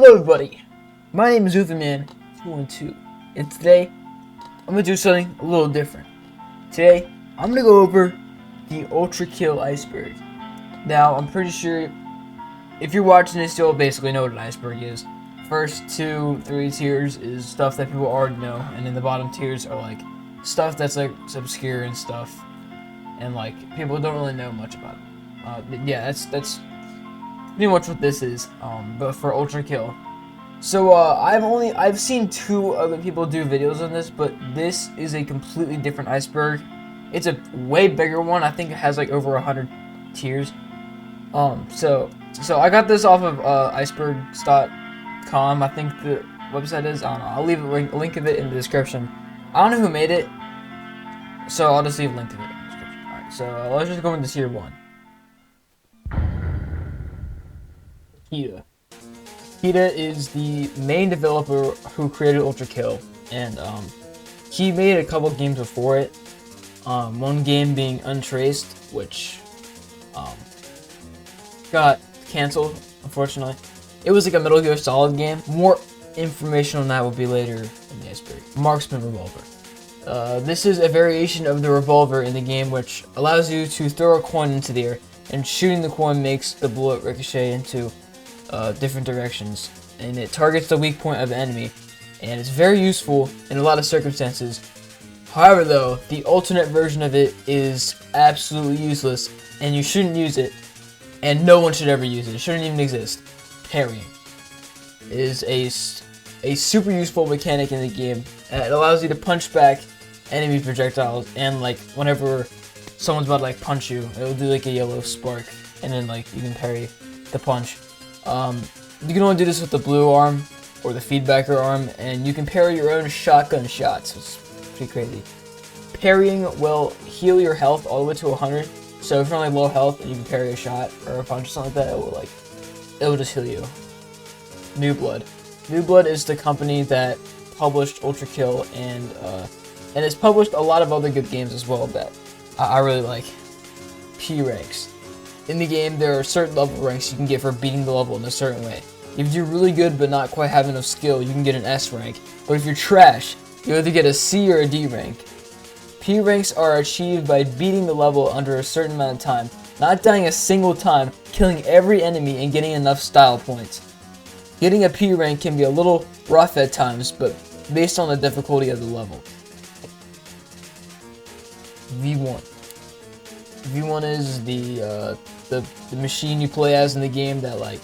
Hello everybody, my name is Utherman212, and today I'm going to do something a little different. Today, I'm going to go over the ULTRAKILL Iceberg. Now, I'm pretty sure if you're watching this, you'll basically know what an iceberg is. First 2-3 tiers is stuff that people already know, and then the bottom tiers are like stuff that's like obscure and stuff, and like people don't really know much about it. Yeah, that's pretty much what this is, but for ULTRAKILL. So I've seen 2 other people do videos on this, but this is a completely different iceberg. It's a way bigger one. I think it has like over 100 tiers. So I got this off of icebergs.com. I think the website is. I don't know. I'll leave a link of it in the description. I don't know who made it, so I'll just leave a link to it in the description. All right. So let's just go into tier 1. Kita is the main developer who created ULTRAKILL, and he made a couple games before it. One game being Untraced, which got canceled, unfortunately. It was like a Metal Gear Solid game. More information on that will be later in the iceberg. Marksman Revolver. This is a variation of the revolver in the game, which allows you to throw a coin into the air, and shooting the coin makes the bullet ricochet into different directions, and it targets the weak point of the enemy, and it's very useful in a lot of circumstances. However, though, the alternate version of it is absolutely useless, and you shouldn't use it, and no one should ever use it. It shouldn't even exist. Parrying is a super useful mechanic in the game. It allows you to punch back enemy projectiles, and like whenever someone's about to like punch you, it'll do like a yellow spark, and then like you can parry the punch. You can only do this with the blue arm or the feedbacker arm, and you can parry your own shotgun shots. It's pretty crazy. Parrying will heal your health all the way to 100. So if you're on like low health and you can parry a shot or a punch or something like that, it will just heal you. New Blood. New Blood is the company that published ULTRAKILL, and it's published a lot of other good games as well that I really like. P ranks. In the game, there are certain level ranks you can get for beating the level in a certain way. If you're really good but not quite have enough skill, you can get an S rank. But if you're trash, you either get a C or a D rank. P ranks are achieved by beating the level under a certain amount of time, not dying a single time, killing every enemy, and getting enough style points. Getting a P rank can be a little rough at times, but based on the difficulty of the level. V1. V1 is the machine you play as in the game that like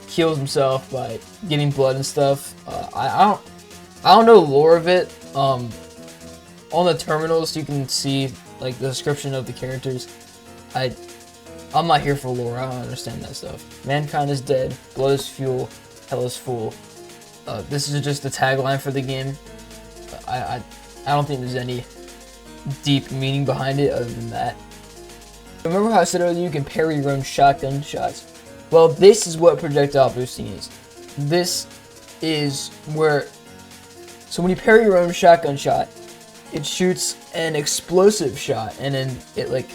heals himself by getting blood and stuff. I don't know the lore of it. On the terminals you can see like the description of the characters. I'm not here for lore. I don't understand that stuff. Mankind is dead. Blood is fuel. Hell is full. This is just the tagline for the game. I don't think there's any deep meaning behind it other than that. Remember how I said earlier you can parry your own shotgun shots? Well, this is what projectile boosting is. This is where, so when you parry your own shotgun shot, it shoots an explosive shot, and then it like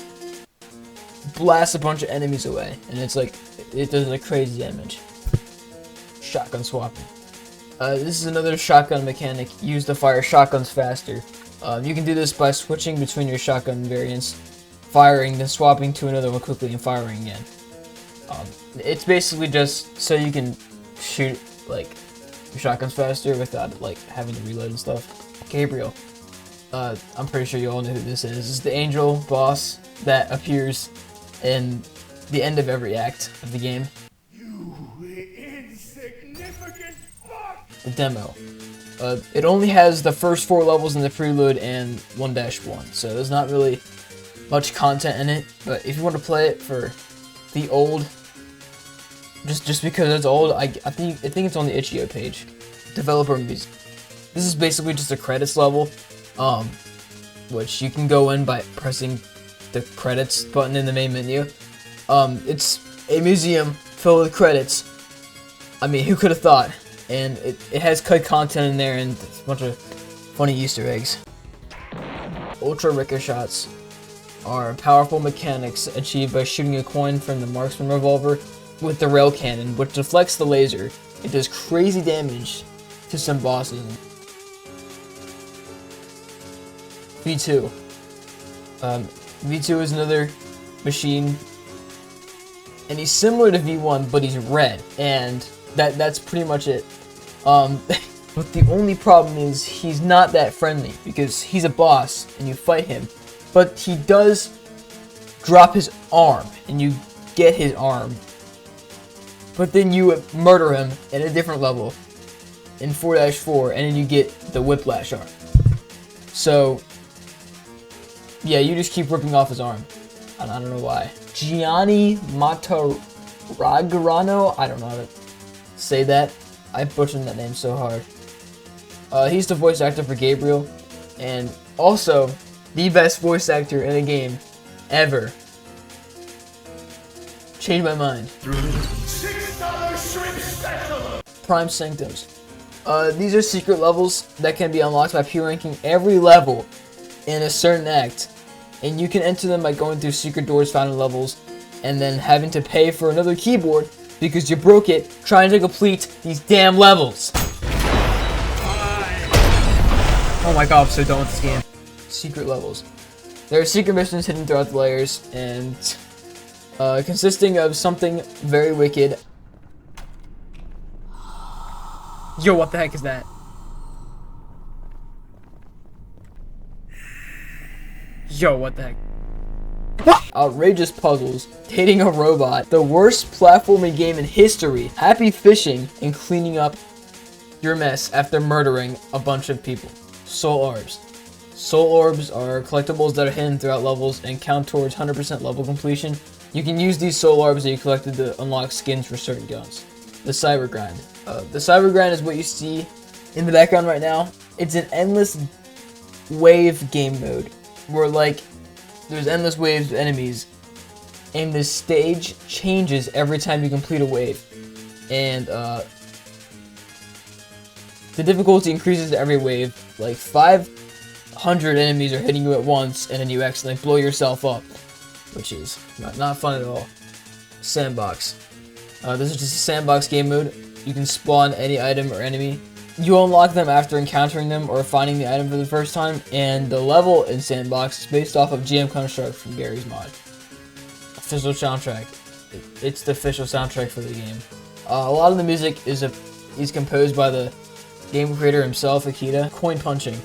blasts a bunch of enemies away, and it's like, it does like crazy damage. Shotgun swapping. This is another shotgun mechanic used to fire shotguns faster. You can do this by switching between your shotgun variants, firing, then swapping to another one quickly and firing again. It's basically just so you can shoot like your shotguns faster without like having to reload and stuff. Gabriel. I'm pretty sure you all know who this is. This is the angel boss that appears in the end of every act of the game. You insignificant fuck! The demo. It only has the first 4 levels in the preload and 1-1, so there's not really much content in it, but if you want to play it for the old, just because it's old, I think it's on the itch.io page. Developer music. This is basically just a credits level, which you can go in by pressing the credits button in the main menu. It's a museum filled with credits. I mean, who could have thought? And it has cut content in there and a bunch of funny Easter eggs. Ultra ricochets are powerful mechanics achieved by shooting a coin from the marksman revolver with the rail cannon, which deflects the laser It does crazy damage to some bosses. V2. V2 is another machine, and he's similar to V1, but he's red, and that's pretty much it. But the only problem is he's not that friendly, because he's a boss, and you fight him, but he does drop his arm, and you get his arm, but then you murder him at a different level in 4-4, and then you get the whiplash arm. So yeah, you just keep ripping off his arm. I don't know why. Gianni Mataragorano, I don't know how to say that. I butchered that name so hard. He's the voice actor for Gabriel, and also the best voice actor in a game ever. Changed my mind. $6 shrimp special. Prime Sanctums. These are secret levels that can be unlocked by P-ranking every level in a certain act, and you can enter them by going through secret doors found in levels and then having to pay for another keyboard because you broke it trying to complete these damn levels. Oh my god, I'm so done with this game. Secret levels. There are secret missions hidden throughout the layers, and consisting of something very wicked. Yo, what the heck is that? Yo, what the heck? Outrageous puzzles, dating a robot, the worst platforming game in history, happy fishing, and cleaning up your mess after murdering a bunch of people. Soul Orbs. Soul Orbs are collectibles that are hidden throughout levels and count towards 100% level completion. You can use these Soul Orbs that you collected to unlock skins for certain guns. The Cyber Grind. The Cyber Grind is what you see in the background right now. It's an endless wave game mode where, like, there's endless waves of enemies, and the stage changes every time you complete a wave, and the difficulty increases every wave. Like 500 enemies are hitting you at once, and then you accidentally blow yourself up, which is not fun at all. Sandbox. This is just a sandbox game mode. You can spawn any item or enemy. You unlock them after encountering them or finding the item for the first time, and the level in Sandbox is based off of GM Construct from Gary's mod. Official soundtrack. It's the official soundtrack for the game. A lot of the music is composed by the game creator himself, Akita. Coin punching.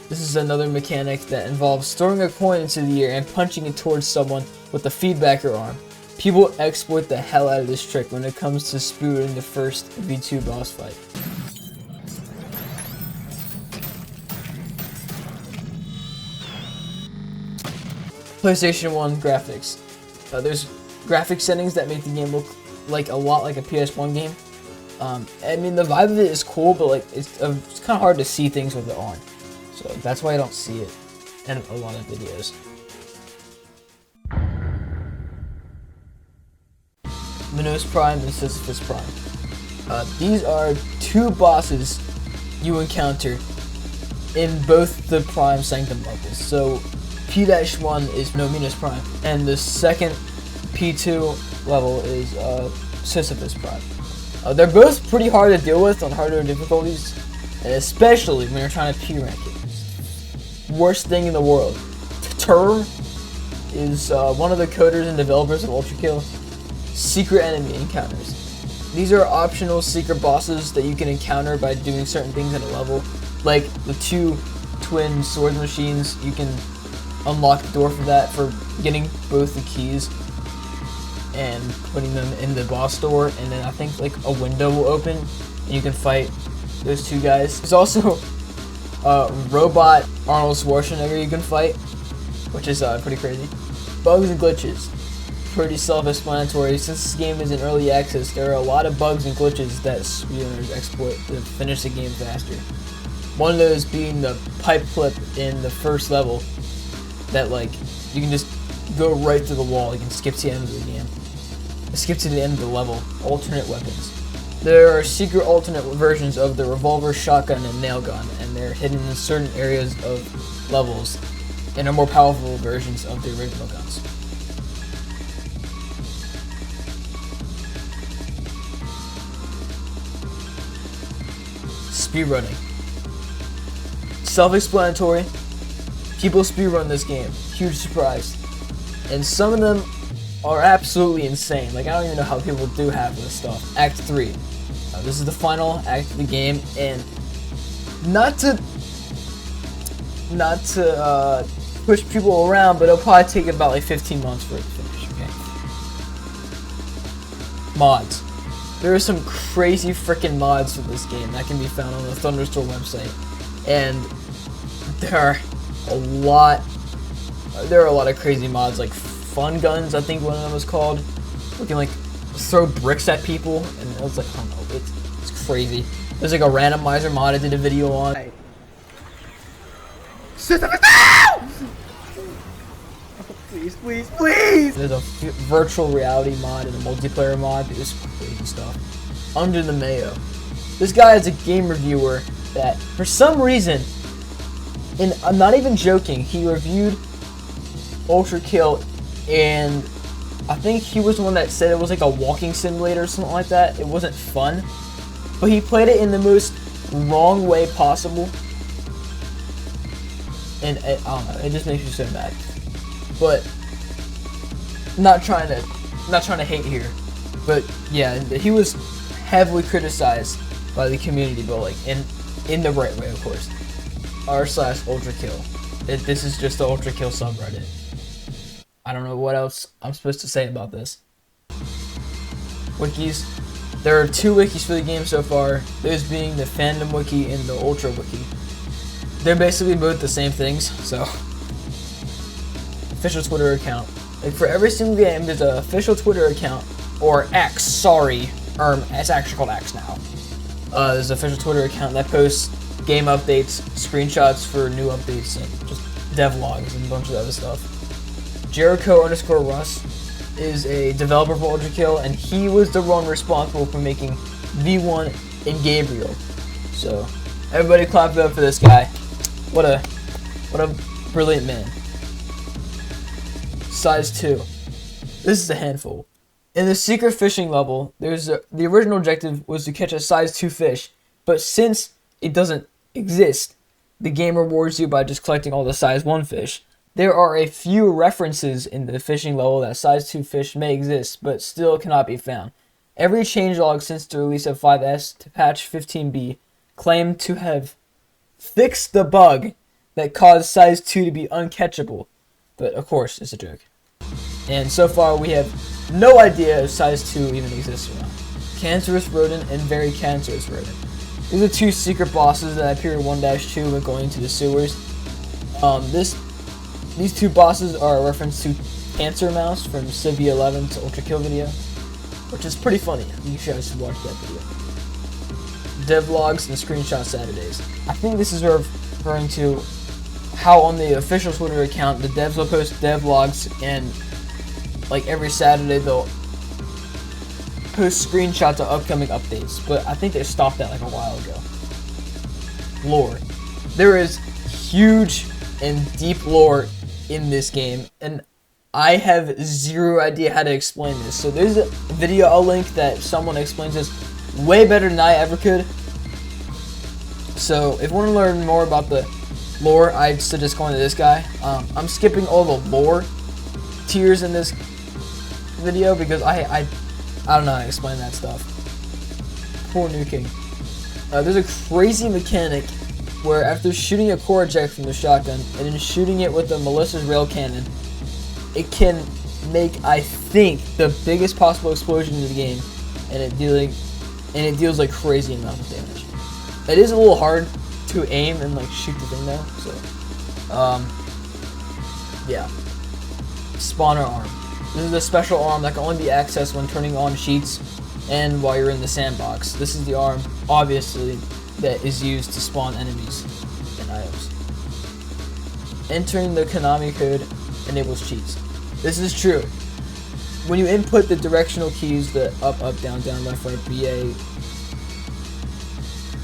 This is another mechanic that involves throwing a coin into the air and punching it towards someone with the feedbacker arm. People exploit the hell out of this trick when it comes to spooting the first V2 boss fight. PlayStation 1 graphics. There's graphic settings that make the game look like a lot like a PS1 game. I mean, the vibe of it is cool, but like it's kind of hard to see things with it on. So that's why I don't see it in a lot of videos. Minos Prime and Sisyphus Prime. These are two bosses you encounter in both the Prime Sanctum levels. So P-1 is Minos Prime, and the second P2 level is Sisyphus Prime. They're both pretty hard to deal with on harder difficulties, and especially when you're trying to P-rank it. Worst thing in the world. Tur is one of the coders and developers of ULTRAKILL. Secret enemy encounters. These are optional secret bosses that you can encounter by doing certain things in a level, like the two twin sword machines. You can unlock the door for that for getting both the keys and putting them in the boss door, and then I think like a window will open and you can fight those two guys. There's also robot Arnold Schwarzenegger you can fight, which is pretty crazy. Bugs and glitches. Pretty self-explanatory. Since this game is in early access, there are a lot of bugs and glitches that speedrunners exploit to finish the game faster. One of those being the pipe clip in the first level, that like you can just go right through the wall. You can skip to the end of the game. Skip to the end of the level. Alternate weapons. There are secret alternate versions of the revolver, shotgun, and nail gun, and they're hidden in certain areas of levels, and are more powerful versions of the original guns. speedrunning. Self-explanatory. People speedrun this game. Huge surprise. And some of them are absolutely insane. Like, I don't even know how people do half of this stuff. Act 3. This is the final act of the game, and not to push people around, but it'll probably take about like 15 months for it to finish, okay? Mods. There are some crazy freaking mods for this game that can be found on the Thunderstorm website, and there are a lot of crazy mods, like Fun Guns, I think one of them was called. You can like throw bricks at people, and it was like, I don't know, it's crazy. There's like a randomizer mod I did a video on. Please, please, please! There's a virtual reality mod and a multiplayer mod. This crazy stuff. Under the Mayo. This guy is a game reviewer that, for some reason, and I'm not even joking, he reviewed ULTRAKILL, and I think he was the one that said it was like a walking simulator or something like that. It wasn't fun, but he played it in the most wrong way possible, and I don't know, it just makes me so mad. But not trying to hate here, but yeah, he was heavily criticized by the community, but like in the right way, of course. r/ULTRAKILL. This is just the ULTRAKILL subreddit. I don't know what else I'm supposed to say about this. Wikis. There are 2 wikis for the game so far, those being the fandom wiki and the ultra wiki. They're basically both the same things, so. Official Twitter account. Like for every single game, there's an official Twitter account, or X, sorry. It's actually called X now. There's an official Twitter account that posts game updates, screenshots for new updates, and just devlogs and a bunch of other stuff. Jericho_Russ is a developer for ULTRAKILL, and he was the one responsible for making V1 in Gabriel. So everybody clap it up for this guy. What a brilliant man. Size 2. This is a handful. In the secret fishing level, the original objective was to catch a size 2 fish, but since it doesn't exist, the game rewards you by just collecting all the size 1 fish. There are a few references in the fishing level that size 2 fish may exist, but still cannot be found. Every changelog since the release of 5S to patch 15B claimed to have fixed the bug that caused size 2 to be uncatchable, but of course it's a joke. And so far we have no idea if size 2 even exists or not. Cancerous Rodent and Very Cancerous Rodent. These are 2 secret bosses that appear in 1-2 when going to the sewers. These 2 bosses are a reference to Cancer Mouse from Civvy 11 to ULTRAKILL video, which is pretty funny. You guys should watch that video. Devlogs and Screenshot Saturdays. I think this is referring to how on the official Twitter account the devs will post devlogs, and like every Saturday they'll post screenshots of upcoming updates, but I think they stopped that like a while ago. Lore. There is huge and deep lore in this game, and I have zero idea how to explain this. So there's a video I'll link that someone explains this way better than I ever could. So if you want to learn more about the lore, I'd suggest going to this guy. I'm skipping all the lore tiers in this video because I don't know how to explain that stuff. Poor New King. There's a crazy mechanic where after shooting a core eject from the shotgun and then shooting it with the Melissa's rail cannon, it can make, I think, the biggest possible explosion in the game, and it deals like crazy amount of damage. It is a little hard to aim and like shoot the thing though, so yeah. Spawner arm. This is a special arm that can only be accessed when turning on cheats and while you're in the sandbox. This is the arm, obviously, that is used to spawn enemies and items. Entering the Konami code enables cheats. This is true. When you input the directional keys, the up, up, down, down, left, right, BA,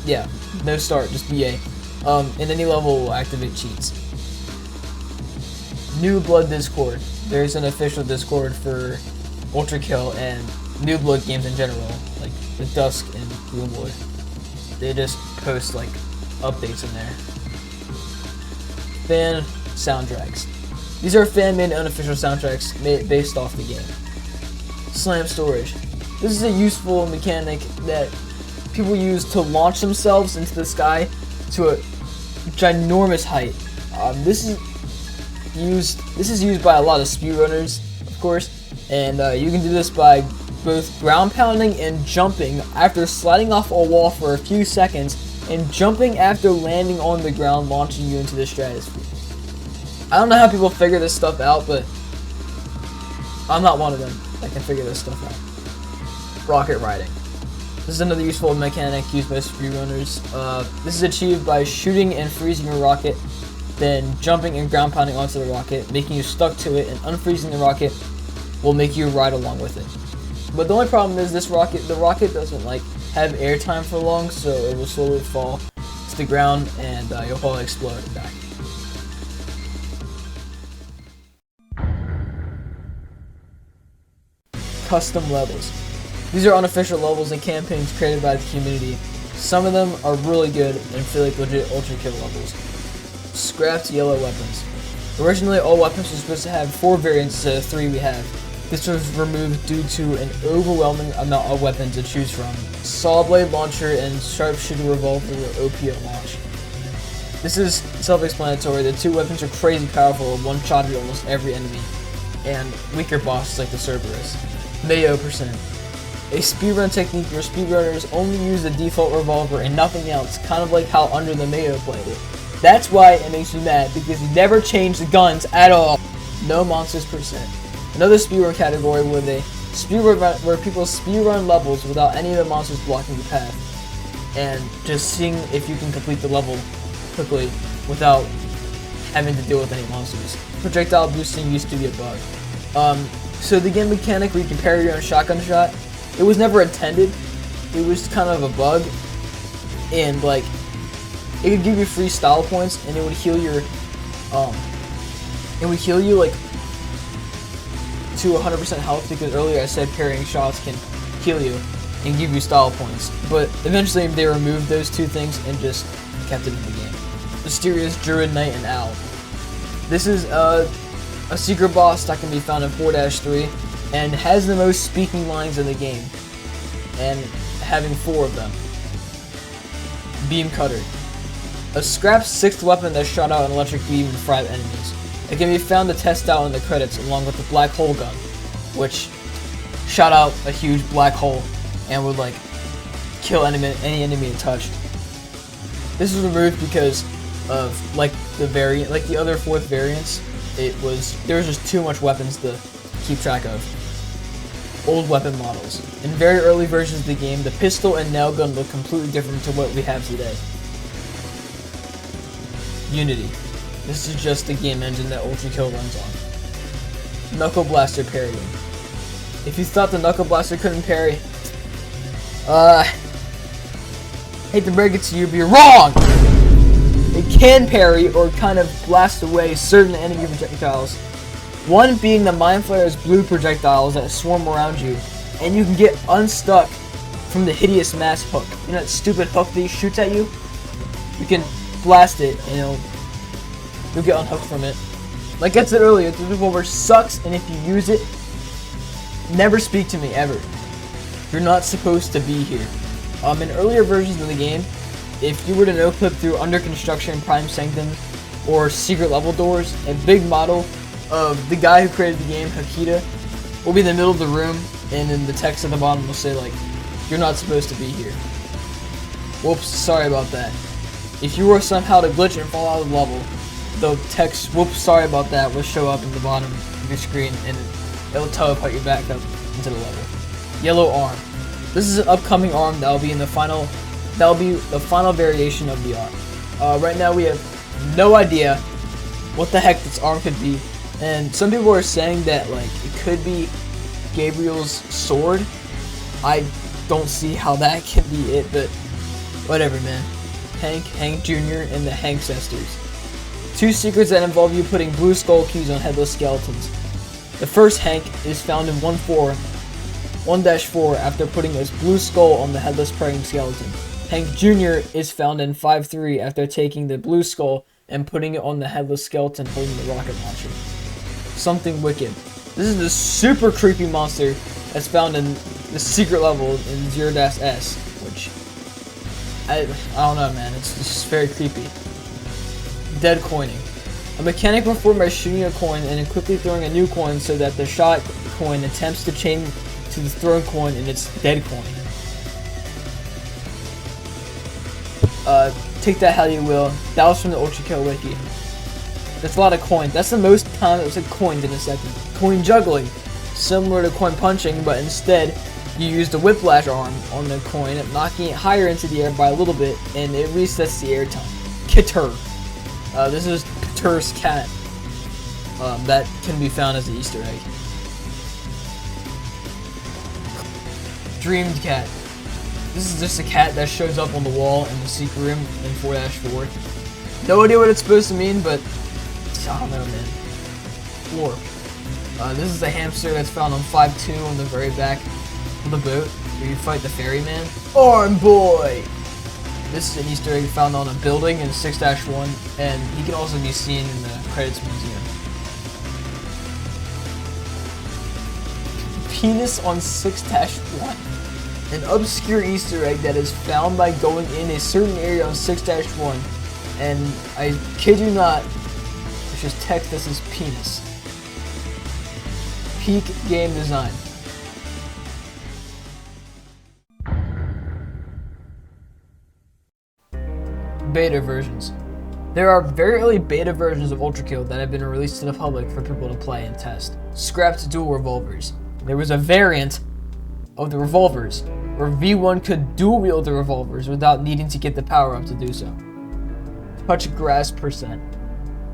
yeah, no start, just BA, in any level will activate cheats. New Blood Discord. There's an official Discord for ULTRAKILL and New Blood games in general, like the Dusk and Gloomwood. They just post like updates in there. Fan soundtracks. These are fan-made unofficial soundtracks based off the game. Slam storage. This is a useful mechanic that people use to launch themselves into the sky to a ginormous height. This is used by a lot of speedrunners, of course, and you can do this by both ground pounding and jumping after sliding off a wall for a few seconds, and jumping after landing on the ground, launching you into the stratosphere. I don't know how people figure this stuff out, but I'm not one of them that can figure this stuff out. Rocket riding. This is another useful mechanic used by speedrunners. This is achieved by shooting and freezing a rocket, then jumping and ground pounding onto the rocket, making you stuck to it, and unfreezing the rocket will make you ride along with it. But the only problem is the rocket doesn't like have airtime for long, so it will slowly fall to the ground and you'll probably explode and die. Custom levels. These are unofficial levels and campaigns created by the community. Some of them are really good and feel like legit ULTRAKILL levels. Scrapped yellow weapons. Originally, all weapons were supposed to have 4 variants instead of 3 we have. This was removed due to an overwhelming amount of weapons to choose from. Saw blade launcher and sharpshooter revolver were OP at launch. This is self-explanatory. The 2 weapons are crazy powerful and one-shotted almost every enemy, and weaker bosses like the Cerberus. Mayo percent. A speedrun technique where speedrunners only use the default revolver and nothing else, kind of like how Under the Mayo played it. That's why it makes me mad, because he never changed the guns at all. No monsters percent. Another speedrun category where people speedrun levels without any of the monsters blocking the path, and just seeing if you can complete the level quickly without having to deal with any monsters. Projectile boosting used to be a bug. So the game mechanic where you can parry your own shotgun shot, it was never intended. It was kind of a bug, and like it could give you free style points, and it would heal your like to 100% health, because earlier I said parrying shots can heal you and give you style points. But eventually they removed those 2 things and just kept it in the game. Mysterious Druid Knight and Owl. This is a secret boss that can be found in 4-3 and has the most speaking lines in the game, and having 4 of them. Beam Cutter. A scrapped 6th weapon that shot out an electric beam and fried enemies. It can be found to test out in the credits along with the black hole gun, which shot out a huge black hole and would like kill any enemy it touched. This was removed because of like the other 4th variants. There was just too much weapons to keep track of. Old weapon models. In very early versions of the game, the pistol and nail gun look completely different to what we have today. Unity. This is just the game engine that ULTRAKILL runs on. Knuckle Blaster parrying. If you thought the Knuckle Blaster couldn't parry, hate to break it to you, but you're wrong! It can parry or kind of blast away certain enemy projectiles. One being the Mind Flayer's blue projectiles that swarm around you, and you can get unstuck from the hideous mass hook. You know that stupid hook that shoots at you? You can blast it and you'll get unhooked from it. Like I said earlier, the revolver sucks, and if you use it, never speak to me ever. You're not supposed to be here. In earlier versions of the game, if you were to no-clip through Under Construction, Prime Sanctum, or Secret Level doors, a big model of the guy who created the game, Hakita, will be in the middle of the room, and then the text at the bottom will say like, "You're not supposed to be here." Whoops, sorry about that. If you were somehow to glitch and fall out of the level, the text, "Whoops, sorry about that," will show up in the bottom of your screen, and it'll teleport you back up into the level. Yellow arm. This is an upcoming arm that will be the final variation of the arm. Right now we have no idea what the heck this arm could be, and some people are saying that like it could be Gabriel's sword. I don't see how that can be it, but whatever, man. Hank Jr. and the Hank Sisters. 2 secrets that involve you putting blue skull keys on headless skeletons. The first Hank is found in 1-4 after putting his blue skull on the headless praying skeleton. Hank Jr. is found in 5-3 after taking the blue skull and putting it on the headless skeleton holding the rocket launcher. Something wicked. This is the super creepy monster that's found in the secret level in 0-S, which I don't know, man. It's just very creepy. Dead coining. A mechanic performed by shooting a coin and then quickly throwing a new coin so that the shot coin attempts to chain to the thrown coin in its dead coin. Take that how you will. That was from the ULTRAKILL wiki. That's a lot of coin. That's the most time it was like coined in a second. Coin juggling. Similar to coin punching, but instead you use the whiplash arm on the coin, knocking it higher into the air by a little bit, and it resets the air time. Kitter. This is Peter's cat. That can be found as an Easter egg. Dreamed cat. This is just a cat that shows up on the wall in the secret room in 4-4. No idea what it's supposed to mean, but I don't know, man. Floor. This is a hamster that's found on 5-2 on the very back of the boat where you fight the ferryman. Arm boy! This is an Easter egg found on a building in 6-1, and he can also be seen in the credits museum. Penis on 6-1. An obscure Easter egg that is found by going in a certain area on 6-1, and I kid you not, it's just text that says penis. Peak game design. Beta versions. There are very early beta versions of ULTRAKILL that have been released to the public for people to play and test. Scrapped dual revolvers. There was a variant of the revolvers where V1 could dual wield the revolvers without needing to get the power up to do so. Touch grass %.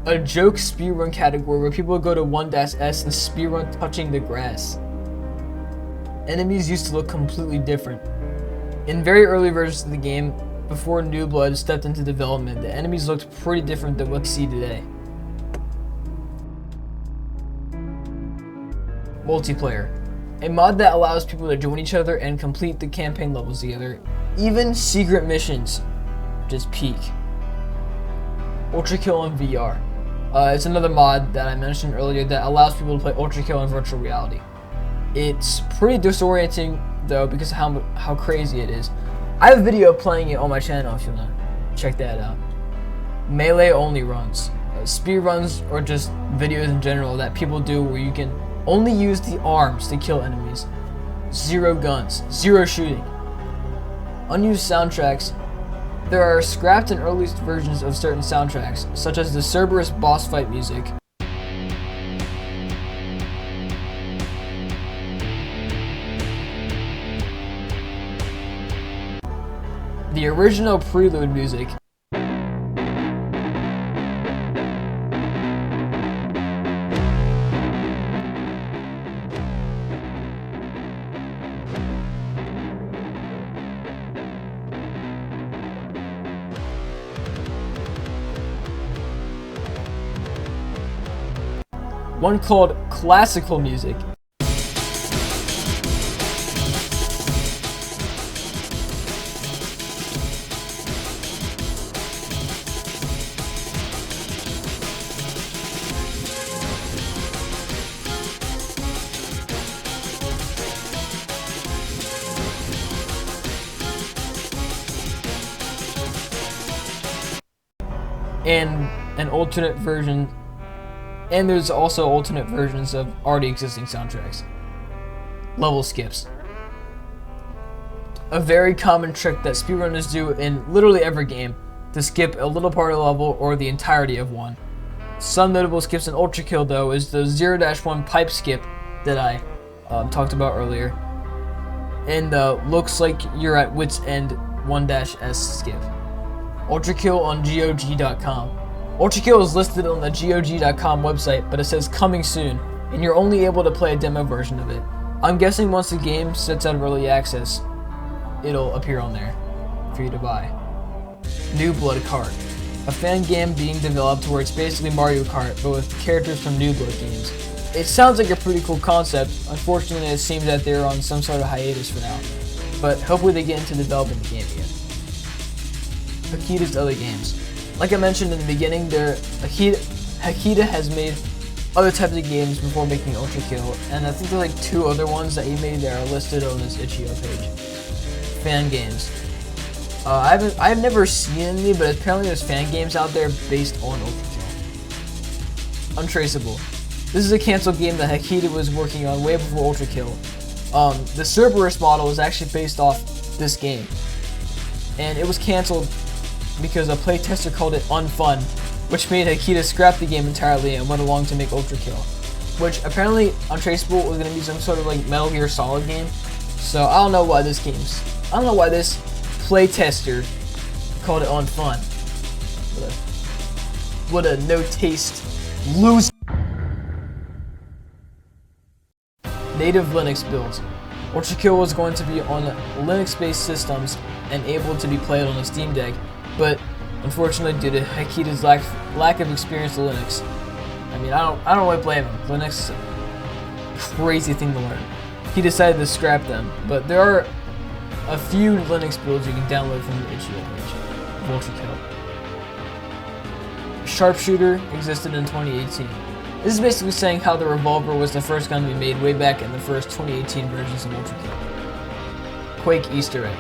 A joke speedrun category where people go to 1-S and speedrun touching the grass. Enemies used to look completely different. In very early versions of the game, before New Blood stepped into development, the enemies looked pretty different than what we see today. Multiplayer. A mod that allows people to join each other and complete the campaign levels together. Even secret missions. Just peak. ULTRAKILL in VR. It's another mod that I mentioned earlier that allows people to play ULTRAKILL in virtual reality. It's pretty disorienting though because of how crazy it is. I have a video playing it on my channel if you want to check that out. Melee only runs. Speed runs or just videos in general that people do where you can only use the arms to kill enemies. 0 guns. 0 shooting. Unused soundtracks. There are scrapped and earliest versions of certain soundtracks, such as the Cerberus boss fight music. The original prelude music. One called classical music. And an alternate version. And there's also alternate versions of already existing soundtracks. Level skips. A very common trick that speedrunners do in literally every game to skip a little part of the level or the entirety of one. Some notable skips in ULTRAKILL though is the 0-1 pipe skip that I talked about earlier. And looks like you're at wit's end 1-S skip. ULTRAKILL on GOG.com. ULTRAKILL is listed on the GOG.com website, but it says coming soon, and you're only able to play a demo version of it. I'm guessing once the game sets out of early access, it'll appear on there for you to buy. New Blood Kart. A fan game being developed where it's basically Mario Kart, but with characters from New Blood games. It sounds like a pretty cool concept. Unfortunately, it seems that they're on some sort of hiatus for now, but hopefully they get into developing the game again. Hakita's other games. Like I mentioned in the beginning, Hakita has made other types of games before making ULTRAKILL, and I think there's like 2 other ones that he made that are listed on this itch.io page. Fan games. I've never seen any, but apparently there's fan games out there based on ULTRAKILL. Untraceable. This is a canceled game that Hakita was working on way before ULTRAKILL. The Cerberus model is actually based off this game, and it was canceled because a playtester called it unfun, which made Hakita scrap the game entirely and went along to make ULTRAKILL, which apparently Untraceable was going to be some sort of like Metal Gear Solid game. So I don't know why this playtester called it unfun. What a no taste loser. Native Linux builds. ULTRAKILL was going to be on Linux-based systems and able to be played on a Steam Deck, but unfortunately, due to Hakita's lack of experience with Linux, I mean, I don't really blame him. Linux is a crazy thing to learn. He decided to scrap them, but there are a few Linux builds you can download from the itch.io page of ULTRAKILL. Sharpshooter existed in 2018. This is basically saying how the revolver was the first gun to be made way back in the first 2018 versions of ULTRAKILL. Quake Easter egg.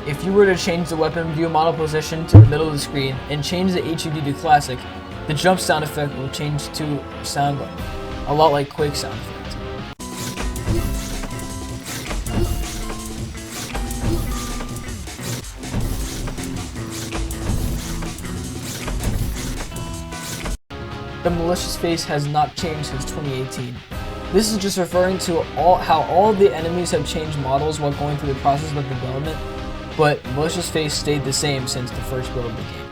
If you were to change the weapon view model position to the middle of the screen and change the HUD to classic, the jump sound effect will change to sound a lot like Quake sound effect. The malicious face has not changed since 2018. This is just referring to how all the enemies have changed models while going through the process of development, but malicious face stayed the same since the first build of the game.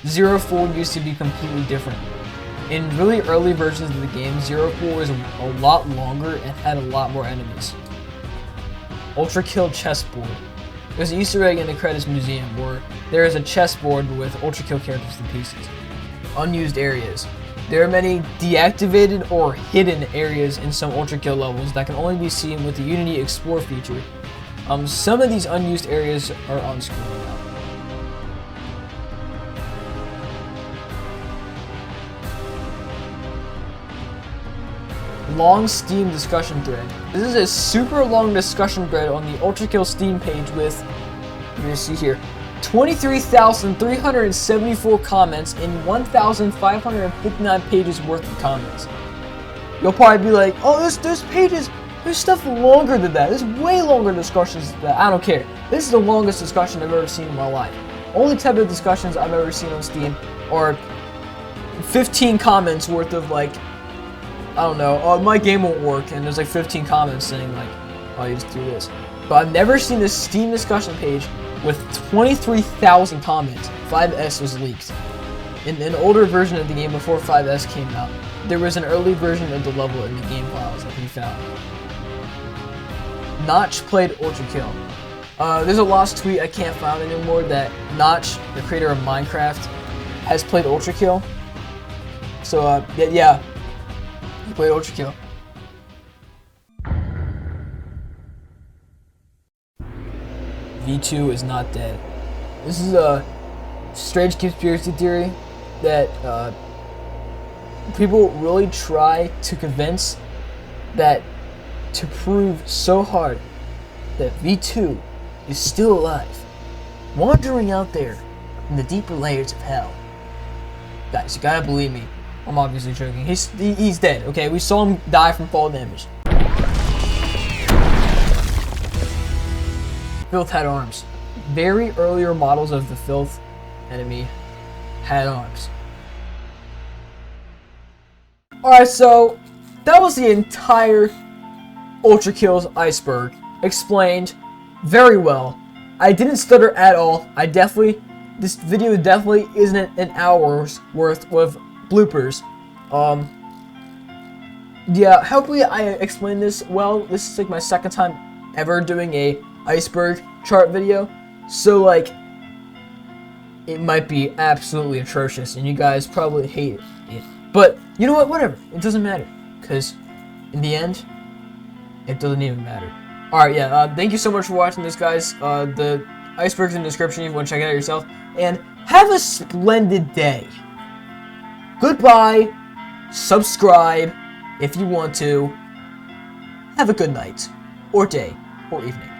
Zero Four used to be completely different. In really early versions of the game, Zero Four was a lot longer and had a lot more enemies. ULTRAKILL chessboard. There's an Easter egg in the credits museum where there is a chessboard with ULTRAKILL characters and pieces. Unused areas. There are many deactivated or hidden areas in some ULTRAKILL levels that can only be seen with the Unity Explore feature. Some of these unused areas are on screen now. Long Steam discussion thread. This is a super long discussion thread on the ULTRAKILL Steam page with, you're gonna see here, 23,374 comments in 1,559 pages worth of comments. You'll probably be like, oh, there's pages, there's stuff longer than that. There's way longer discussions than that. I don't care. This is the longest discussion I've ever seen in my life. Only type of discussions I've ever seen on Steam are 15 comments worth of like, I don't know, oh, my game won't work, and there's like 15 comments saying like, oh, you just do this. But I've never seen this Steam discussion page with 23,000 comments. 5S was leaked. In an older version of the game before 5S came out, there was an early version of the level in the game files that we found. Notch played ULTRAKILL. There's a lost tweet I can't find anymore that Notch, the creator of Minecraft, has played ULTRAKILL. So yeah, he played ULTRAKILL. V2 is not dead. This is a strange conspiracy theory that people really try to convince, that to prove so hard that V2 is still alive, wandering out there in the deeper layers of hell. Guys, you gotta believe me. I'm obviously joking. He's dead, okay? We saw him die from fall damage. Filth had arms. Very earlier models of the Filth enemy had arms. Alright, so that was the entire ULTRAKILL's Iceberg. Explained very well. I didn't stutter at all. This video definitely isn't an hour's worth of bloopers. Yeah, hopefully I explained this well. This is like my second time ever doing a iceberg chart video, so like it might be absolutely atrocious and you guys probably hate it, but you know what, whatever, it doesn't matter, because in the end it doesn't even matter. Alright, yeah, thank you so much for watching this, guys. The Iceberg's in the description if you want to check it out yourself. And have a splendid day. Goodbye. Subscribe if you want to. Have a good night, or day, or evening.